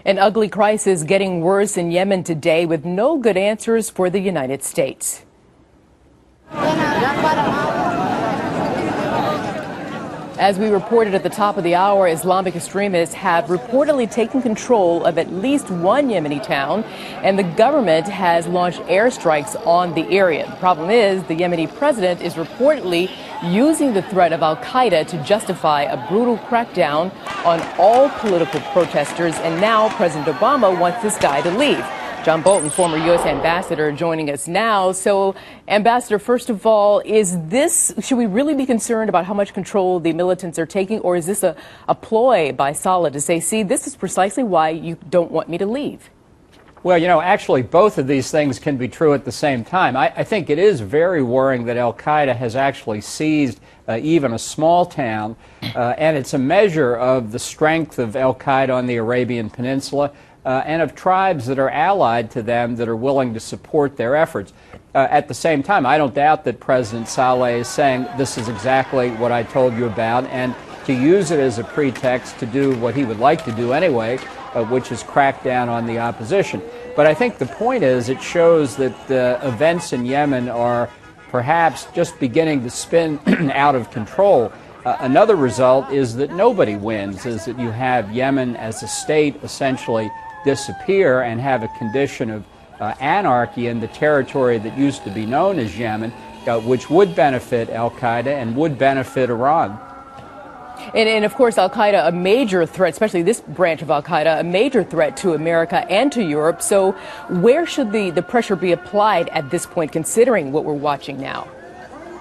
An ugly crisis getting worse in Yemen today with no good answers for the United States. As we reported at the top of the hour, Islamic extremists have reportedly taken control of at least one Yemeni town, and the government has launched airstrikes on the area. The problem is the Yemeni president is reportedly using the threat of al-Qaeda to justify a brutal crackdown on all political protesters, and now President Obama wants this guy to leave. John Bolton, former U.S. ambassador, joining us now. So, Ambassador, first of all, should we really be concerned about how much control the militants are taking, or is this a ploy by Saleh to say, see, this is precisely why you don't want me to leave? Well, you know, actually, both of these things can be true at the same time. I think it is very worrying that al-Qaeda has actually seized even a small town, and it's a measure of the strength of al-Qaeda on the Arabian Peninsula, and of tribes that are allied to them that are willing to support their efforts. At the same time, I don't doubt that President Saleh is saying this is exactly what I told you about, and to use it as a pretext to do what he would like to do anyway, which is crack down on the opposition. But I think the point is it shows that the events in Yemen are perhaps just beginning to spin out of control. Another result is that nobody wins, is that you have Yemen as a state essentially disappear and have a condition of anarchy in the territory that used to be known as Yemen, which would benefit al-Qaeda and would benefit Iran. And of course, al-Qaeda, a major threat, especially this branch of al-Qaeda, a major threat to America and to Europe. So where should the pressure be applied at this point, considering what we're watching now?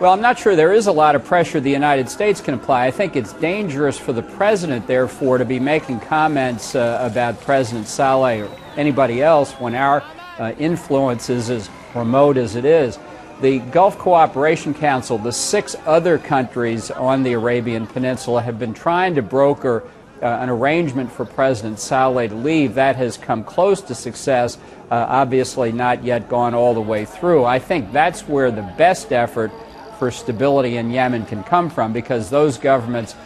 Well, I'm not sure there is a lot of pressure the United States can apply. I think it's dangerous for the president, therefore, to be making comments about President Saleh or anybody else when our influence is as remote as it is. The Gulf Cooperation Council, the 6 other countries on the Arabian Peninsula, have been trying to broker an arrangement for President Saleh to leave. That has come close to success, obviously not yet gone all the way through. I think that's where the best effort for stability in Yemen can come from, because those governments,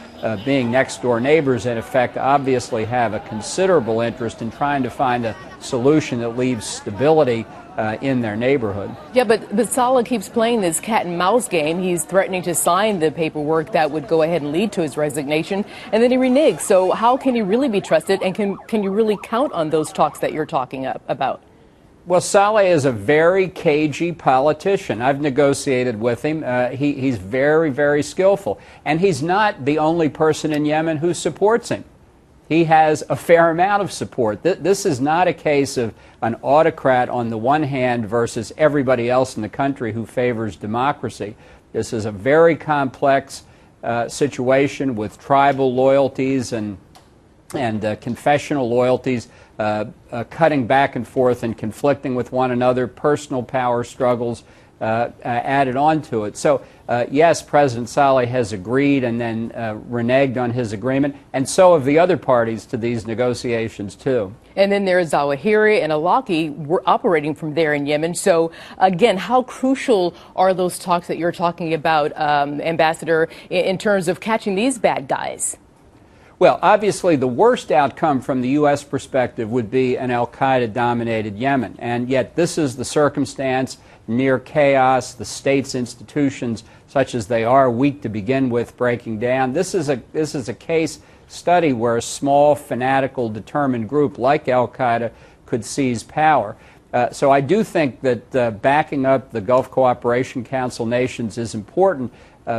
being next-door neighbors in effect, obviously have a considerable interest in trying to find a solution that leaves stability in their neighborhood. Yeah, but Saleh keeps playing this cat-and-mouse game. He's threatening to sign the paperwork that would go ahead and lead to his resignation, and then he reneges. So how can he really be trusted, and can you really count on those talks that you're talking about? Well, Saleh is a very cagey politician. I've negotiated with him. He's very, very skillful. And he's not the only person in Yemen who supports him. He has a fair amount of support. This is not a case of an autocrat on the one hand versus everybody else in the country who favors democracy. This is a very complex situation with tribal loyalties and confessional loyalties cutting back and forth and conflicting with one another, personal power struggles added on to it. So, yes, President Saleh has agreed and then reneged on his agreement, and so have the other parties to these negotiations, too. And then there's Zawahiri and Awlaki operating from there in Yemen. So, again, how crucial are those talks that you're talking about, Ambassador, in terms of catching these bad guys? Well, obviously, the worst outcome from the U.S. perspective would be an al-Qaeda-dominated Yemen. And yet this is the circumstance, near chaos, the state's institutions, such as they are, weak to begin with, breaking down. This is a case study where a small, fanatical, determined group like al-Qaeda could seize power. So I do think that backing up the Gulf Cooperation Council nations is important,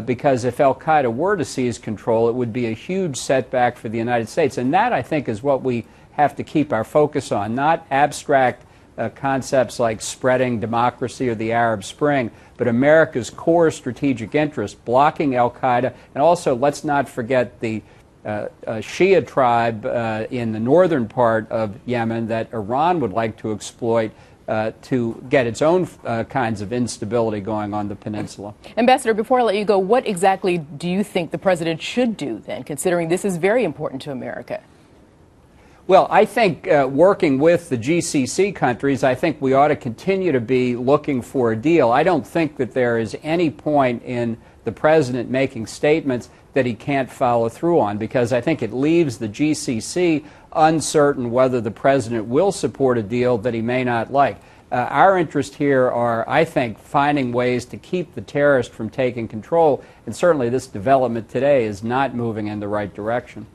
because if al-Qaeda were to seize control, it would be a huge setback for the United States. And that, I think, is what we have to keep our focus on, not abstract concepts like spreading democracy or the Arab Spring, but America's core strategic interest, blocking al-Qaeda. And also, let's not forget the Shia tribe in the northern part of Yemen that Iran would like to exploit to get its own kinds of instability going on the peninsula. Ambassador, before I let you go, what exactly do you think the president should do then, considering this is very important to America? Well, I think working with the GCC countries, I think we ought to continue to be looking for a deal. I don't think that there is any point in the president making statements that he can't follow through on, because I think it leaves the GCC uncertain whether the president will support a deal that he may not like. Our interests here are, I think, finding ways to keep the terrorists from taking control, and certainly this development today is not moving in the right direction.